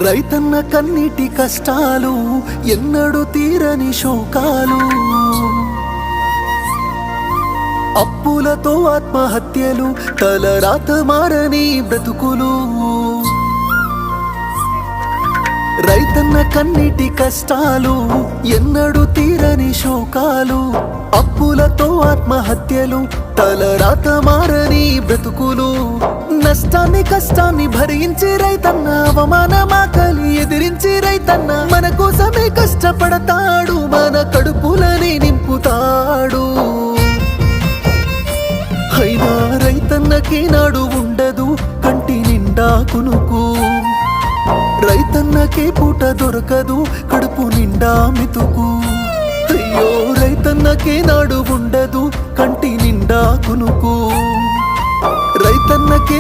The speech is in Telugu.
రైతన్న కన్నీటి కష్టాలు ఎన్నడూ తీరని శోకాలు, అప్పులతో ఆత్మహత్యలు, తలరాత మారని బ్రతుకులు. రైతన్న కన్నీటి కష్టాలు ఎన్నడూ తీరని శోకాలు, అప్పులతో ఆత్మహత్యలు, తలరాత మారని బ్రతుకులు. నష్టాన్ని కష్టాన్ని భరించి రైతన్న, అవమానమాకలి ఎదిరించి రైతన్న మన కోసమే కష్టపడతాడు, మన కడుపులని నింపుతాడు. అయినా రైతన్నకి నాడు ఉండదు కంటి నిండా కునుకు, రైతన్నకే పూట దొరకదు కడుపు నిండా మితుకు. అయ్యో రైతన్నకే నాడు ఉండదు కంటి నిండా కునుకు, రైతన్నకే